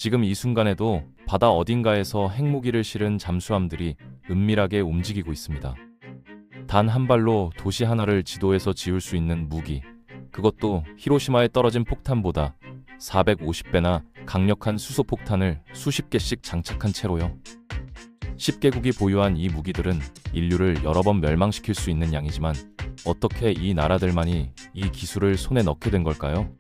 지금 이 순간에도 바다 어딘가에서 핵무기를 실은 잠수함들이 은밀하게 움직이고 있습니다. 단 한 발로 도시 하나를 지도에서 지울 수 있는 무기, 그것도 히로시마에 떨어진 폭탄보다 450배나 강력한 수소폭탄을 수십 개씩 장착한 채로요. 10개국이 보유한 이 무기들은 인류를 여러 번 멸망시킬 수 있는 양이지만 어떻게 이 나라들만이 이 기술을 손에 넣게 된 걸까요?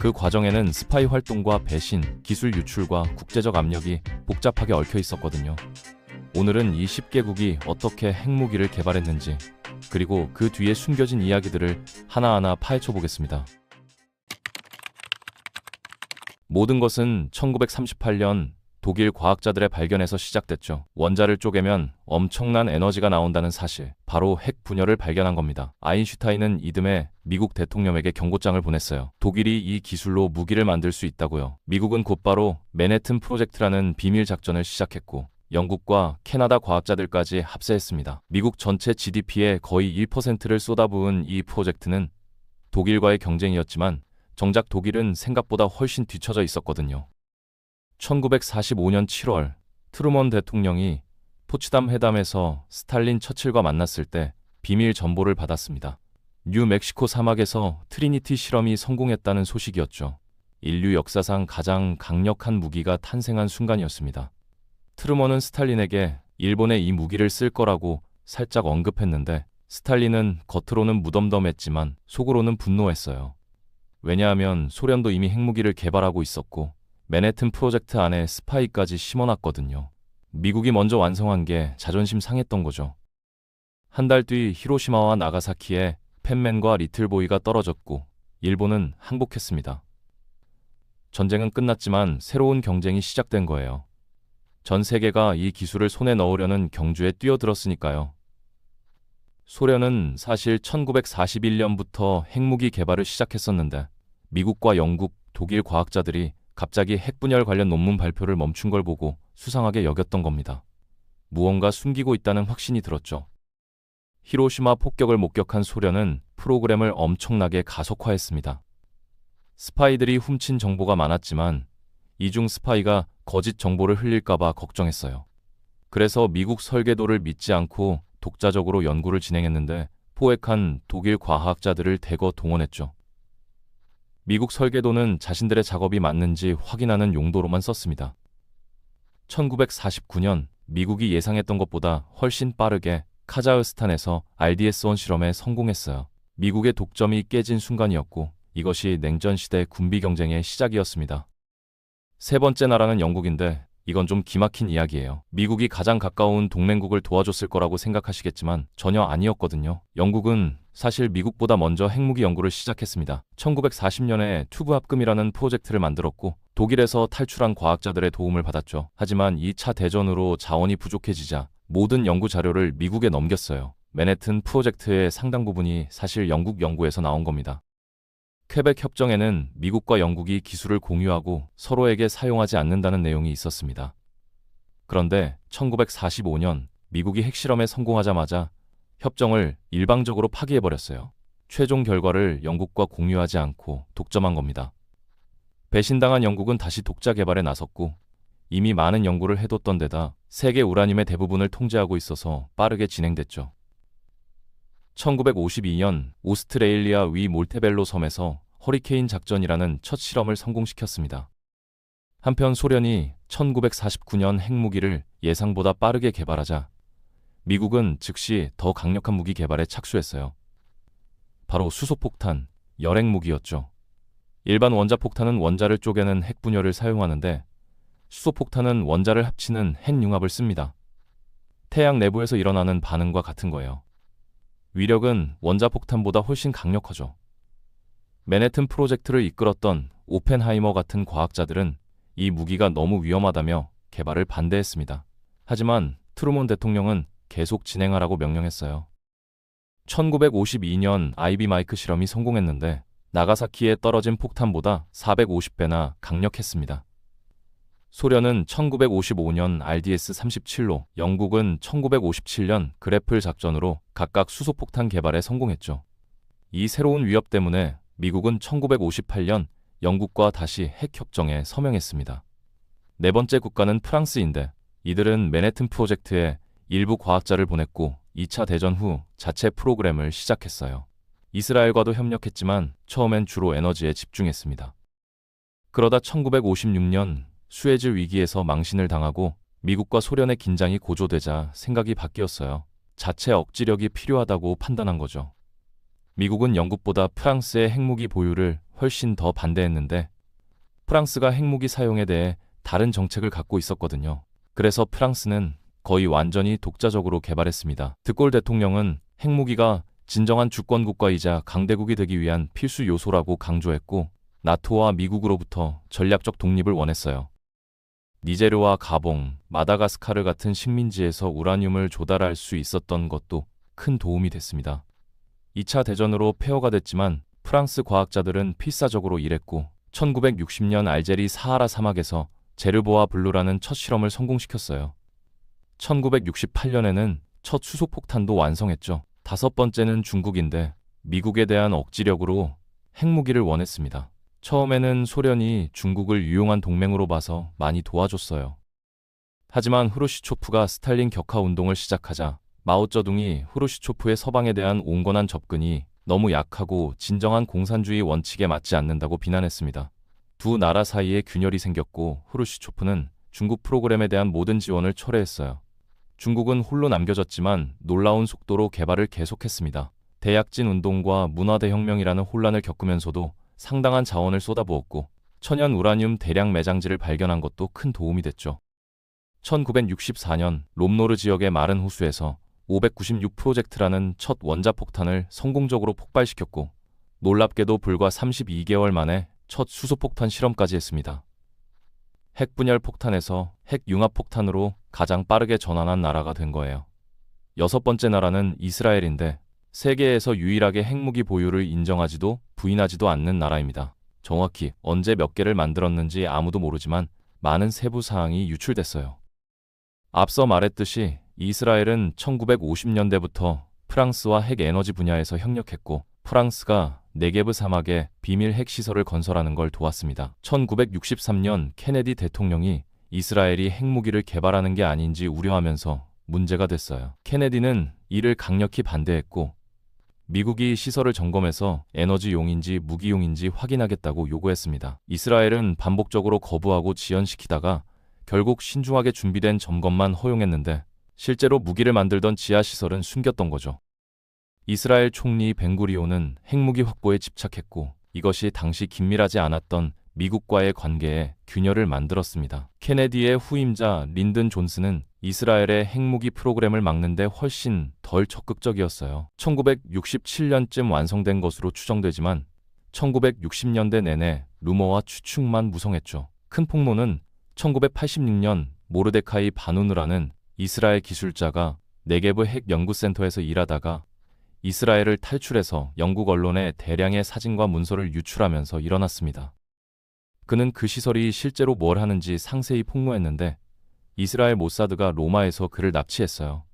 그 과정에는 스파이 활동과 배신, 기술 유출과 국제적 압력이 복잡하게 얽혀 있었거든요. 오늘은 이 10개국이 어떻게 핵무기를 개발했는지, 그리고 그 뒤에 숨겨진 이야기들을 하나하나 파헤쳐 보겠습니다. 모든 것은 1938년 독일 과학자들의 발견에서 시작됐죠. 원자를 쪼개면 엄청난 에너지가 나온다는 사실, 바로 핵 분열을 발견한 겁니다. 아인슈타인은 이듬해 미국 대통령에게 경고장을 보냈어요. 독일이 이 기술로 무기를 만들 수 있다고요. 미국은 곧바로 맨해튼 프로젝트라는 비밀 작전을 시작했고 영국과 캐나다 과학자들까지 합세했습니다. 미국 전체 GDP의 거의 1%를 쏟아부은 이 프로젝트는 독일과의 경쟁이었지만 정작 독일은 생각보다 훨씬 뒤처져 있었거든요. 1945년 7월 트루먼 대통령이 포츠담 회담에서 스탈린 처칠과 만났을 때 비밀 전보를 받았습니다. 뉴멕시코 사막에서 트리니티 실험이 성공했다는 소식이었죠. 인류 역사상 가장 강력한 무기가 탄생한 순간이었습니다. 트루먼은 스탈린에게 일본에 이 무기를 쓸 거라고 살짝 언급했는데 스탈린은 겉으로는 무덤덤했지만 속으로는 분노했어요. 왜냐하면 소련도 이미 핵무기를 개발하고 있었고 맨해튼 프로젝트 안에 스파이까지 심어놨거든요. 미국이 먼저 완성한 게 자존심 상했던 거죠. 한 달 뒤 히로시마와 나가사키에 펜맨과 리틀보이가 떨어졌고 일본은 항복했습니다. 전쟁은 끝났지만 새로운 경쟁이 시작된 거예요. 전 세계가 이 기술을 손에 넣으려는 경주에 뛰어들었으니까요. 소련은 사실 1941년부터 핵무기 개발을 시작했었는데 미국과 영국, 독일 과학자들이 갑자기 핵분열 관련 논문 발표를 멈춘 걸 보고 수상하게 여겼던 겁니다. 무언가 숨기고 있다는 확신이 들었죠. 히로시마 폭격을 목격한 소련은 프로그램을 엄청나게 가속화했습니다. 스파이들이 훔친 정보가 많았지만 이중 스파이가 거짓 정보를 흘릴까봐 걱정했어요. 그래서 미국 설계도를 믿지 않고 독자적으로 연구를 진행했는데 포획한 독일 과학자들을 대거 동원했죠. 미국 설계도는 자신들의 작업이 맞는지 확인하는 용도로만 썼습니다. 1949년 미국이 예상했던 것보다 훨씬 빠르게 카자흐스탄에서 RDS-1 실험에 성공했어요. 미국의 독점이 깨진 순간이었고 이것이 냉전 시대 군비 경쟁의 시작이었습니다. 세 번째 나라는 영국인데 이건 좀 기막힌 이야기예요. 미국이 가장 가까운 동맹국을 도와줬을 거라고 생각하시겠지만 전혀 아니었거든요. 영국은 사실 미국보다 먼저 핵무기 연구를 시작했습니다. 1940년에 튜브 합금이라는 프로젝트를 만들었고 독일에서 탈출한 과학자들의 도움을 받았죠. 하지만 2차 대전으로 자원이 부족해지자 모든 연구 자료를 미국에 넘겼어요. 맨해튼 프로젝트의 상당 부분이 사실 영국 연구에서 나온 겁니다. 퀘벡 협정에는 미국과 영국이 기술을 공유하고 서로에게 사용하지 않는다는 내용이 있었습니다. 그런데 1945년 미국이 핵실험에 성공하자마자 협정을 일방적으로 파기해버렸어요. 최종 결과를 영국과 공유하지 않고 독점한 겁니다. 배신당한 영국은 다시 독자 개발에 나섰고 이미 많은 연구를 해뒀던 데다 세계 우라늄의 대부분을 통제하고 있어서 빠르게 진행됐죠. 1952년 오스트레일리아 위 몰테벨로 섬에서 허리케인 작전이라는 첫 실험을 성공시켰습니다. 한편 소련이 1949년 핵무기를 예상보다 빠르게 개발하자 미국은 즉시 더 강력한 무기 개발에 착수했어요. 바로 수소폭탄, 열핵무기였죠. 일반 원자폭탄은 원자를 쪼개는 핵분열을 사용하는데 수소폭탄은 원자를 합치는 핵융합을 씁니다. 태양 내부에서 일어나는 반응과 같은 거예요. 위력은 원자폭탄보다 훨씬 강력하죠. 맨해튼 프로젝트를 이끌었던 오펜하이머 같은 과학자들은 이 무기가 너무 위험하다며 개발을 반대했습니다. 하지만 트루먼 대통령은 계속 진행하라고 명령했어요. 1952년 아이비 마이크 실험이 성공했는데 나가사키에 떨어진 폭탄보다 450배나 강력했습니다. 소련은 1955년 RDS-37로, 영국은 1957년 그래플 작전으로 각각 수소폭탄 개발에 성공했죠. 이 새로운 위협 때문에 미국은 1958년 영국과 다시 핵협정에 서명했습니다. 네 번째 국가는 프랑스인데 이들은 맨해튼 프로젝트에 일부 과학자를 보냈고 2차 대전 후 자체 프로그램을 시작했어요. 이스라엘과도 협력했지만 처음엔 주로 에너지에 집중했습니다. 그러다 1956년 수에즈 위기에서 망신을 당하고 미국과 소련의 긴장이 고조되자 생각이 바뀌었어요. 자체 억지력이 필요하다고 판단한 거죠. 미국은 영국보다 프랑스의 핵무기 보유를 훨씬 더 반대했는데 프랑스가 핵무기 사용에 대해 다른 정책을 갖고 있었거든요. 그래서 프랑스는 거의 완전히 독자적으로 개발했습니다. 드골 대통령은 핵무기가 진정한 주권국가이자 강대국이 되기 위한 필수 요소라고 강조했고 나토와 미국으로부터 전략적 독립을 원했어요. 니제르와 가봉, 마다가스카르 같은 식민지에서 우라늄을 조달할 수 있었던 것도 큰 도움이 됐습니다. 2차 대전으로 폐허가 됐지만 프랑스 과학자들은 필사적으로 일했고 1960년 알제리 사하라 사막에서 제르보아 블루라는 첫 실험을 성공시켰어요. 1968년에는 첫 수소폭탄도 완성했죠. 다섯 번째는 중국인데 미국에 대한 억지력으로 핵무기를 원했습니다. 처음에는 소련이 중국을 유용한 동맹으로 봐서 많이 도와줬어요. 하지만 후르시초프가 스탈린 격하 운동을 시작하자 마오쩌둥이 후르시초프의 서방에 대한 온건한 접근이 너무 약하고 진정한 공산주의 원칙에 맞지 않는다고 비난했습니다. 두 나라 사이에 균열이 생겼고 후르시초프는 중국 프로그램에 대한 모든 지원을 철회했어요. 중국은 홀로 남겨졌지만 놀라운 속도로 개발을 계속했습니다. 대약진 운동과 문화대혁명이라는 혼란을 겪으면서도 상당한 자원을 쏟아부었고 천연 우라늄 대량 매장지를 발견한 것도 큰 도움이 됐죠. 1964년 롬노르 지역의 마른 호수에서 596 프로젝트라는 첫 원자폭탄을 성공적으로 폭발시켰고 놀랍게도 불과 32개월 만에 첫 수소폭탄 실험까지 했습니다. 핵분열 폭탄에서 핵융합폭탄으로 가장 빠르게 전환한 나라가 된 거예요. 여섯 번째 나라는 이스라엘인데 세계에서 유일하게 핵무기 보유를 인정하지도 부인하지도 않는 나라입니다. 정확히 언제 몇 개를 만들었는지 아무도 모르지만 많은 세부 사항이 유출됐어요. 앞서 말했듯이 이스라엘은 1950년대부터 프랑스와 핵에너지 분야에서 협력했고 프랑스가 네게브 사막에 비밀 핵시설을 건설하는 걸 도왔습니다. 1963년 케네디 대통령이 이스라엘이 핵무기를 개발하는 게 아닌지 우려하면서 문제가 됐어요. 케네디는 이를 강력히 반대했고 미국이 시설을 점검해서 에너지용인지 무기용인지 확인하겠다고 요구했습니다. 이스라엘은 반복적으로 거부하고 지연시키다가 결국 신중하게 준비된 점검만 허용했는데 실제로 무기를 만들던 지하시설은 숨겼던 거죠. 이스라엘 총리 벤구리온은 핵무기 확보에 집착했고 이것이 당시 긴밀하지 않았던 미국과의 관계에 균열을 만들었습니다. 케네디의 후임자 린든 존슨은 이스라엘의 핵무기 프로그램을 막는데 훨씬 덜 적극적이었어요. 1967년쯤 완성된 것으로 추정되지만 1960년대 내내 루머와 추측만 무성했죠. 큰 폭로는 1986년 모르데카이 바누느라는 이스라엘 기술자가 네게브 핵연구센터에서 일하다가 이스라엘을 탈출해서 영국 언론에 대량의 사진과 문서를 유출하면서 일어났습니다. 그는 그 시설이 실제로 뭘 하는지 상세히 폭로했는데 이스라엘 모사드가 로마에서 그를 납치했어요.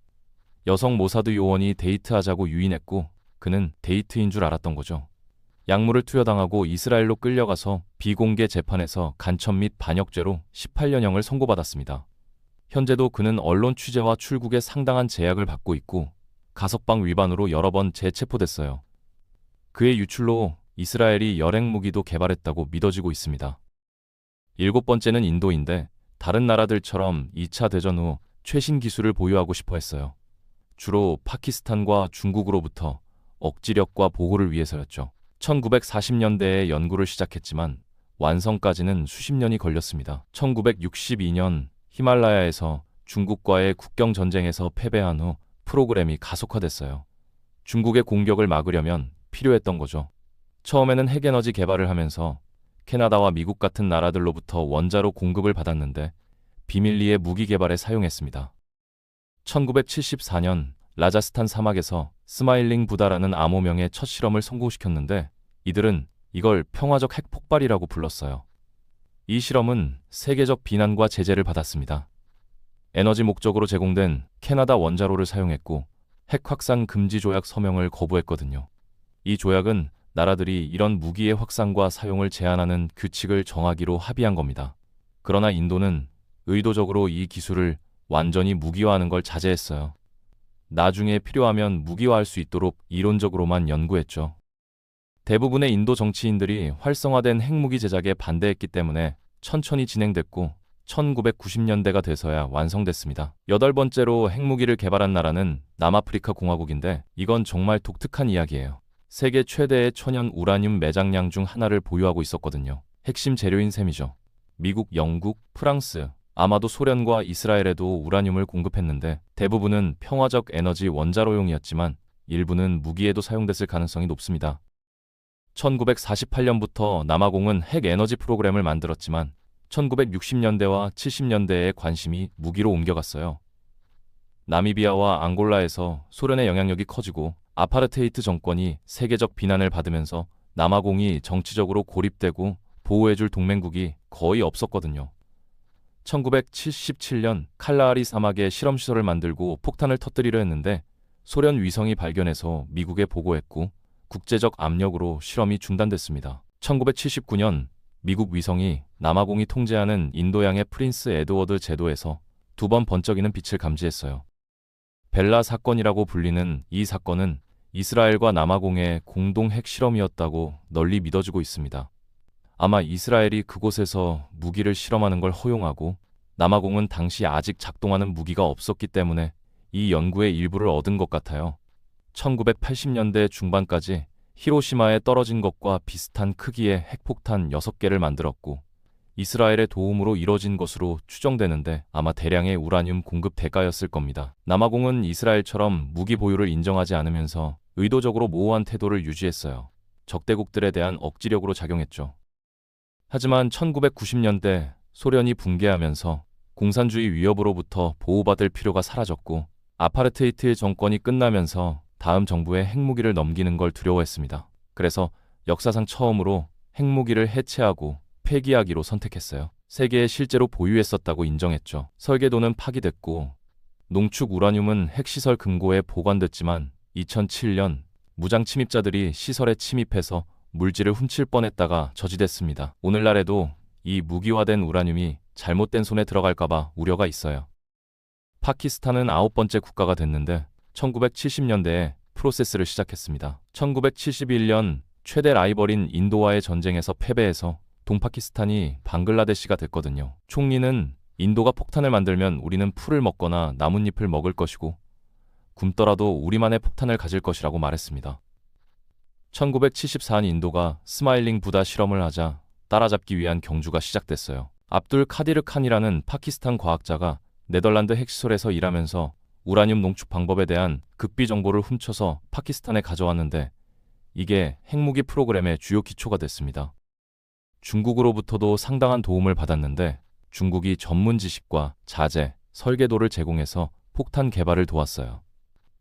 여성 모사드 요원이 데이트하자고 유인했고 그는 데이트인 줄 알았던 거죠. 약물을 투여당하고 이스라엘로 끌려가서 비공개 재판에서 간첩 및 반역죄로 18년형을 선고받았습니다. 현재도 그는 언론 취재와 출국에 상당한 제약을 받고 있고 가석방 위반으로 여러 번 재체포됐어요. 그의 유출로 이스라엘이 열핵무기도 개발했다고 믿어지고 있습니다. 일곱 번째는 인도인데 다른 나라들처럼 2차 대전 후 최신 기술을 보유하고 싶어 했어요. 주로 파키스탄과 중국으로부터 억지력과 보호를 위해서였죠. 1940년대에 연구를 시작했지만 완성까지는 수십 년이 걸렸습니다. 1962년 히말라야에서 중국과의 국경 전쟁에서 패배한 후 프로그램이 가속화됐어요. 중국의 공격을 막으려면 필요했던 거죠. 처음에는 핵에너지 개발을 하면서 캐나다와 미국 같은 나라들로부터 원자로 공급을 받았는데 비밀리에 무기 개발에 사용했습니다. 1974년 라자스탄 사막에서 스마일링 부다라는 암호명의 첫 실험을 성공시켰는데 이들은 이걸 평화적 핵폭발이라고 불렀어요. 이 실험은 세계적 비난과 제재를 받았습니다. 에너지 목적으로 제공된 캐나다 원자로를 사용했고 핵 확산 금지 조약 서명을 거부했거든요. 이 조약은 나라들이 이런 무기의 확산과 사용을 제한하는 규칙을 정하기로 합의한 겁니다. 그러나 인도는 의도적으로 이 기술을 완전히 무기화하는 걸 자제했어요. 나중에 필요하면 무기화할 수 있도록 이론적으로만 연구했죠. 대부분의 인도 정치인들이 활성화된 핵무기 제작에 반대했기 때문에 천천히 진행됐고 1990년대가 돼서야 완성됐습니다. 8번째로 핵무기를 개발한 나라는 남아프리카 공화국인데 이건 정말 독특한 이야기예요. 세계 최대의 천연 우라늄 매장량 중 하나를 보유하고 있었거든요. 핵심 재료인 셈이죠. 미국, 영국, 프랑스, 아마도 소련과 이스라엘에도 우라늄을 공급했는데 대부분은 평화적 에너지 원자로용이었지만 일부는 무기에도 사용됐을 가능성이 높습니다. 1948년부터 남아공은 핵 에너지 프로그램을 만들었지만 1960년대와 70년대에 관심이 무기로 옮겨갔어요. 나미비아와 앙골라에서 소련의 영향력이 커지고 아파르테이트 정권이 세계적 비난을 받으면서 남아공이 정치적으로 고립되고 보호해줄 동맹국이 거의 없었거든요. 1977년 칼라하리 사막에 실험시설을 만들고 폭탄을 터뜨리려 했는데 소련 위성이 발견해서 미국에 보고했고 국제적 압력으로 실험이 중단됐습니다. 1979년 미국 위성이 남아공이 통제하는 인도양의 프린스 에드워드 제도에서 2번 번쩍이는 빛을 감지했어요. 벨라 사건이라고 불리는 이 사건은 이스라엘과 남아공의 공동 핵실험이었다고 널리 믿어지고 있습니다. 아마 이스라엘이 그곳에서 무기를 실험하는 걸 허용하고 남아공은 당시 아직 작동하는 무기가 없었기 때문에 이 연구의 일부를 얻은 것 같아요. 1980년대 중반까지 히로시마에 떨어진 것과 비슷한 크기의 핵폭탄 6개를 만들었고 이스라엘의 도움으로 이뤄진 것으로 추정되는데 아마 대량의 우라늄 공급 대가였을 겁니다. 남아공은 이스라엘처럼 무기 보유를 인정하지 않으면서 의도적으로 모호한 태도를 유지했어요. 적대국들에 대한 억지력으로 작용했죠. 하지만 1990년대 소련이 붕괴하면서 공산주의 위협으로부터 보호받을 필요가 사라졌고 아파르테이트 정권이 끝나면서 다음 정부에 핵무기를 넘기는 걸 두려워했습니다. 그래서 역사상 처음으로 핵무기를 해체하고 폐기하기로 선택했어요. 세계에 실제로 보유했었다고 인정했죠. 설계도는 파기됐고 농축 우라늄은 핵시설 금고에 보관됐지만 2007년 무장 침입자들이 시설에 침입해서 물질을 훔칠 뻔했다가 저지됐습니다. 오늘날에도 이 무기화된 우라늄이 잘못된 손에 들어갈까봐 우려가 있어요. 파키스탄은 9번째 국가가 됐는데 1970년대에 프로세스를 시작했습니다. 1971년 최대 라이벌인 인도와의 전쟁에서 패배해서 동파키스탄이 방글라데시가 됐거든요. 총리는 인도가 폭탄을 만들면 우리는 풀을 먹거나 나뭇잎을 먹을 것이고 굶더라도 우리만의 폭탄을 가질 것이라고 말했습니다. 1974년 인도가 스마일링 부다 실험을 하자 따라잡기 위한 경주가 시작됐어요. 압둘 카디르 칸이라는 파키스탄 과학자가 네덜란드 핵시설에서 일하면서 우라늄 농축 방법에 대한 극비 정보를 훔쳐서 파키스탄에 가져왔는데 이게 핵무기 프로그램의 주요 기초가 됐습니다. 중국으로부터도 상당한 도움을 받았는데 중국이 전문 지식과 자재, 설계도를 제공해서 폭탄 개발을 도왔어요.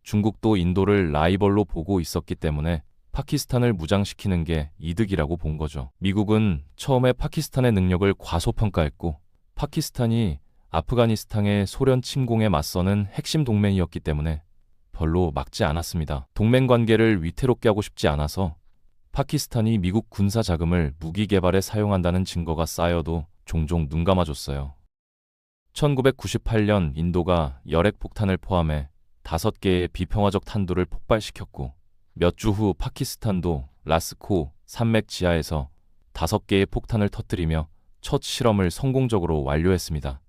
중국도 인도를 라이벌로 보고 있었기 때문에 파키스탄을 무장시키는 게 이득이라고 본 거죠. 미국은 처음에 파키스탄의 능력을 과소평가했고 파키스탄이 아프가니스탄의 소련 침공에 맞서는 핵심 동맹이었기 때문에 별로 막지 않았습니다. 동맹 관계를 위태롭게 하고 싶지 않아서 파키스탄이 미국 군사 자금을 무기 개발에 사용한다는 증거가 쌓여도 종종 눈감아줬어요. 1998년 인도가 열핵 폭탄을 포함해 5개의 비평화적 탄두를 폭발시켰고 몇 주 후 파키스탄도 라스코 산맥 지하에서 5개의 폭탄을 터뜨리며 첫 실험을 성공적으로 완료했습니다.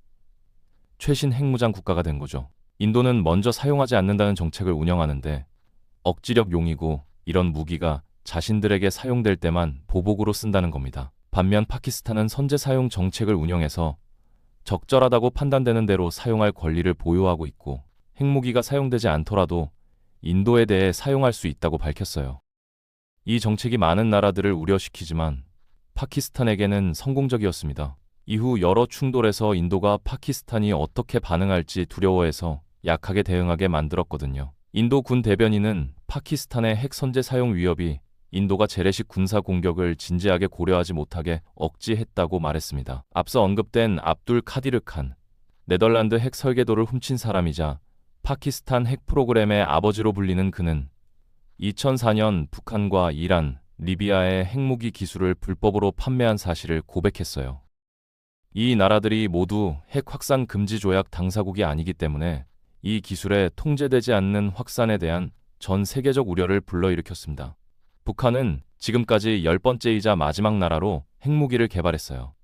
최신 핵무장 국가가 된 거죠. 인도는 먼저 사용하지 않는다는 정책을 운영하는데 억지력 용이고 이런 무기가 자신들에게 사용될 때만 보복으로 쓴다는 겁니다. 반면 파키스탄은 선제 사용 정책을 운영해서 적절하다고 판단되는 대로 사용할 권리를 보유하고 있고 핵무기가 사용되지 않더라도 인도에 대해 사용할 수 있다고 밝혔어요. 이 정책이 많은 나라들을 우려시키지만 파키스탄에게는 성공적이었습니다. 이후 여러 충돌에서 인도가 파키스탄이 어떻게 반응할지 두려워해서 약하게 대응하게 만들었거든요. 인도 군 대변인은 파키스탄의 핵 선제 사용 위협이 인도가 재래식 군사 공격을 진지하게 고려하지 못하게 억지했다고 말했습니다. 앞서 언급된 압둘 카디르 칸, 네덜란드 핵 설계도를 훔친 사람이자 파키스탄 핵 프로그램의 아버지로 불리는 그는 2004년 북한과 이란, 리비아의 핵무기 기술을 불법으로 판매한 사실을 고백했어요. 이 나라들이 모두 핵 확산 금지 조약 당사국이 아니기 때문에 이 기술에 통제되지 않는 확산에 대한 전 세계적 우려를 불러일으켰습니다. 북한은 지금까지 10번째이자 마지막 나라로 핵무기를 개발했어요.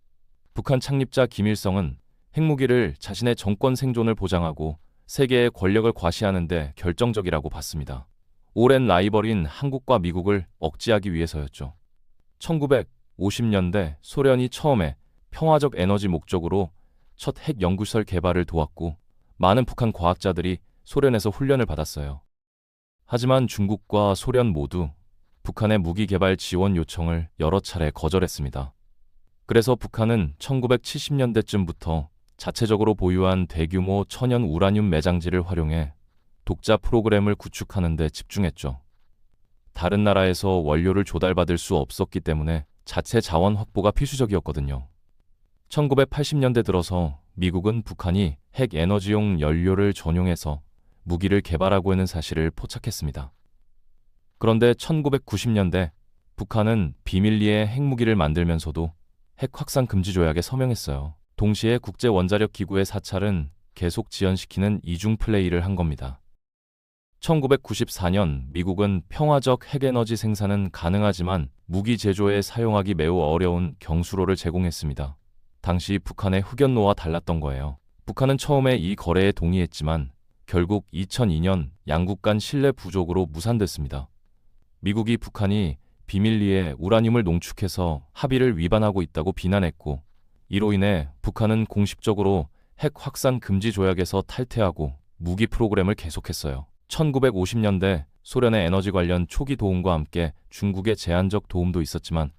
북한 창립자 김일성은 핵무기를 자신의 정권 생존을 보장하고 세계의 권력을 과시하는 데 결정적이라고 봤습니다. 오랜 라이벌인 한국과 미국을 억제하기 위해서였죠. 1950년대 소련이 처음에 평화적 에너지 목적으로 첫 핵 연구시설 개발을 도왔고 많은 북한 과학자들이 소련에서 훈련을 받았어요. 하지만 중국과 소련 모두 북한의 무기 개발 지원 요청을 여러 차례 거절했습니다. 그래서 북한은 1970년대쯤부터 자체적으로 보유한 대규모 천연 우라늄 매장지를 활용해 독자 프로그램을 구축하는 데 집중했죠. 다른 나라에서 원료를 조달받을 수 없었기 때문에 자체 자원 확보가 필수적이었거든요. 1980년대 들어서 미국은 북한이 핵 에너지용 연료를 전용해서 무기를 개발하고 있는 사실을 포착했습니다. 그런데 1990년대 북한은 비밀리에 핵무기를 만들면서도 핵 확산 금지 조약에 서명했어요. 동시에 국제원자력기구의 사찰은 계속 지연시키는 이중 플레이를 한 겁니다. 1994년 미국은 평화적 핵에너지 생산은 가능하지만 무기 제조에 사용하기 매우 어려운 경수로를 제공했습니다. 당시 북한의 흑연노와 달랐던 거예요. 북한은 처음에 이 거래에 동의했지만 결국 2002년 양국 간 신뢰 부족으로 무산됐습니다. 미국이 북한이 비밀리에 우라늄을 농축해서 합의를 위반하고 있다고 비난했고 이로 인해 북한은 공식적으로 핵 확산 금지 조약에서 탈퇴하고 무기 프로그램을 계속했어요. 1950년대 소련의 에너지 관련 초기 도움과 함께 중국의 제한적 도움도 있었지만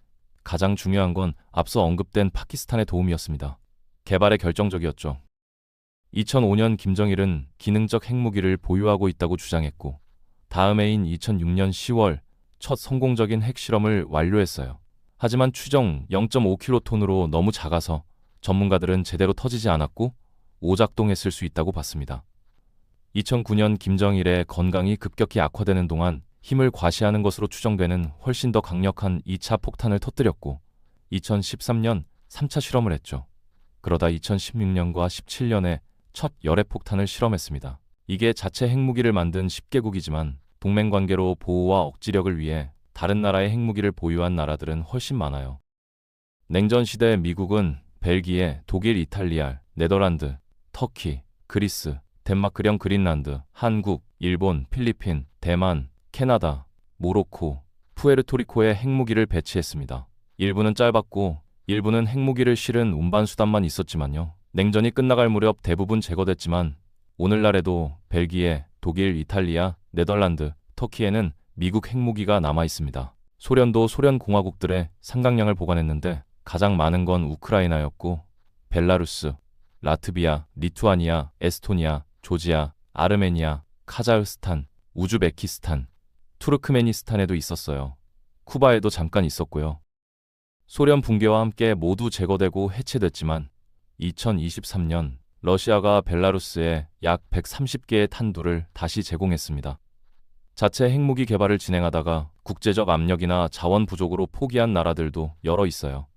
가장 중요한 건 앞서 언급된 파키스탄의 도움이었습니다. 개발에 결정적이었죠. 2005년 김정일은 기능적 핵무기를 보유하고 있다고 주장했고 다음 해인 2006년 10월 첫 성공적인 핵실험을 완료했어요. 하지만 추정 0.5킬로톤으로 너무 작아서 전문가들은 제대로 터지지 않았고 오작동했을 수 있다고 봤습니다. 2009년 김정일의 건강이 급격히 악화되는 동안 힘을 과시하는 것으로 추정되는 훨씬 더 강력한 2차 폭탄을 터뜨렸고 2013년 3차 실험을 했죠. 그러다 2016년과 17년에 첫 열애 폭탄을 실험했습니다. 이게 자체 핵무기를 만든 10개국이지만 동맹관계로 보호와 억지력을 위해 다른 나라의 핵무기를 보유한 나라들은 훨씬 많아요. 냉전 시대 미국은 벨기에, 독일, 이탈리아, 네덜란드, 터키, 그리스, 덴마크령 그린란드, 한국, 일본, 필리핀, 대만, 캐나다, 모로코, 푸에르토리코에 핵무기를 배치했습니다. 일부는 짧았고 일부는 핵무기를 실은 운반수단만 있었지만요. 냉전이 끝나갈 무렵 대부분 제거됐지만 오늘날에도 벨기에, 독일, 이탈리아, 네덜란드, 터키에는 미국 핵무기가 남아 있습니다. 소련도 소련 공화국들의 상당량을 보관했는데 가장 많은 건 우크라이나였고 벨라루스, 라트비아, 리투아니아, 에스토니아, 조지아, 아르메니아, 카자흐스탄, 우즈베키스탄, 투르크메니스탄에도 있었어요. 쿠바에도 잠깐 있었고요. 소련 붕괴와 함께 모두 제거되고 해체됐지만 2023년 러시아가 벨라루스에 약 130개의 탄두를 다시 제공했습니다. 자체 핵무기 개발을 진행하다가 국제적 압력이나 자원 부족으로 포기한 나라들도 여러 있어요.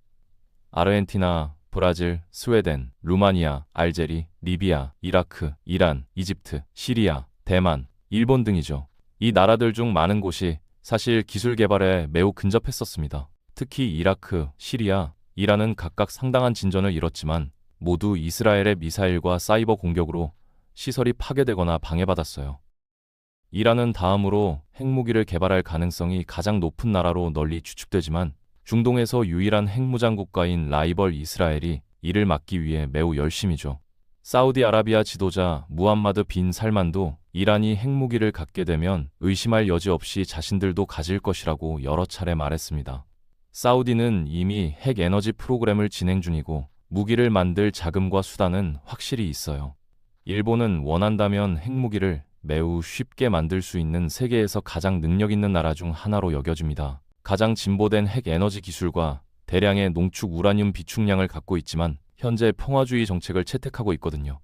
아르헨티나, 브라질, 스웨덴, 루마니아, 알제리, 리비아, 이라크, 이란, 이집트, 시리아, 대만, 일본 등이죠. 이 나라들 중 많은 곳이 사실 기술 개발에 매우 근접했었습니다. 특히 이라크, 시리아, 이란은 각각 상당한 진전을 이뤘지만 모두 이스라엘의 미사일과 사이버 공격으로 시설이 파괴되거나 방해받았어요. 이란은 다음으로 핵무기를 개발할 가능성이 가장 높은 나라로 널리 추측되지만 중동에서 유일한 핵무장 국가인 라이벌 이스라엘이 이를 막기 위해 매우 열심이죠. 사우디아라비아 지도자 무함마드 빈 살만도 이란이 핵무기를 갖게 되면 의심할 여지 없이 자신들도 가질 것이라고 여러 차례 말했습니다. 사우디는 이미 핵 에너지 프로그램을 진행 중이고 무기를 만들 자금과 수단은 확실히 있어요. 일본은 원한다면 핵무기를 매우 쉽게 만들 수 있는 세계에서 가장 능력 있는 나라 중 하나로 여겨집니다. 가장 진보된 핵 에너지 기술과 대량의 농축 우라늄 비축량을 갖고 있지만 현재 평화주의 정책을 채택하고 있거든요.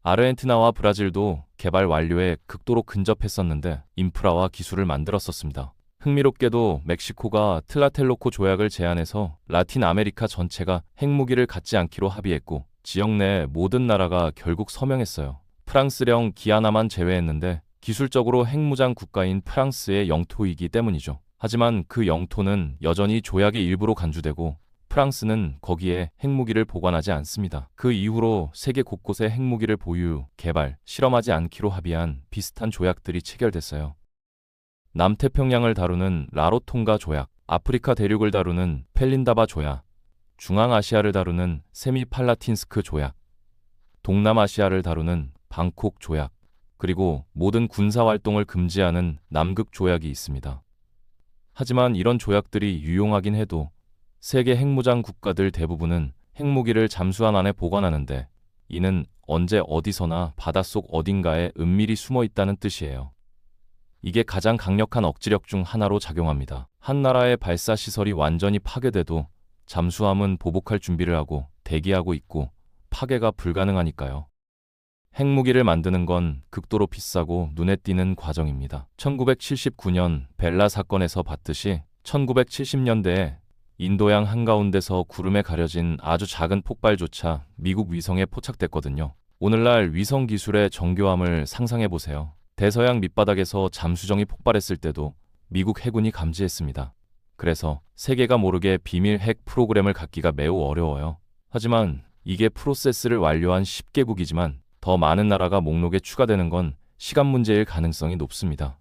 아르헨티나와 브라질도 개발 완료에 극도로 근접했었는데 인프라와 기술을 만들었었습니다. 흥미롭게도 멕시코가 틀라텔로코 조약을 제안해서 라틴 아메리카 전체가 핵무기를 갖지 않기로 합의했고 지역 내 모든 나라가 결국 서명했어요. 프랑스령 기아나만 제외했는데 기술적으로 핵무장 국가인 프랑스의 영토이기 때문이죠. 하지만 그 영토는 여전히 조약의 일부로 간주되고 프랑스는 거기에 핵무기를 보관하지 않습니다. 그 이후로 세계 곳곳에 핵무기를 보유, 개발, 실험하지 않기로 합의한 비슷한 조약들이 체결됐어요. 남태평양을 다루는 라로통가 조약, 아프리카 대륙을 다루는 펠린다바 조약, 중앙아시아를 다루는 세미팔라틴스크 조약, 동남아시아를 다루는 방콕 조약, 그리고 모든 군사활동을 금지하는 남극 조약이 있습니다. 하지만 이런 조약들이 유용하긴 해도 세계 핵무장 국가들 대부분은 핵무기를 잠수함 안에 보관하는데 이는 언제 어디서나 바닷속 어딘가에 은밀히 숨어 있다는 뜻이에요. 이게 가장 강력한 억지력 중 하나로 작용합니다. 한 나라의 발사 시설이 완전히 파괴돼도 잠수함은 보복할 준비를 하고 대기하고 있고 파괴가 불가능하니까요. 핵무기를 만드는 건 극도로 비싸고 눈에 띄는 과정입니다. 1979년 벨라 사건에서 봤듯이 1970년대에 인도양 한가운데서 구름에 가려진 아주 작은 폭발조차 미국 위성에 포착됐거든요. 오늘날 위성 기술의 정교함을 상상해보세요. 대서양 밑바닥에서 잠수정이 폭발했을 때도 미국 해군이 감지했습니다. 그래서 세계가 모르게 비밀 핵 프로그램을 갖기가 매우 어려워요. 하지만 이게 프로세스를 완료한 10개국이지만 더 많은 나라가 목록에 추가되는 건 시간 문제일 가능성이 높습니다.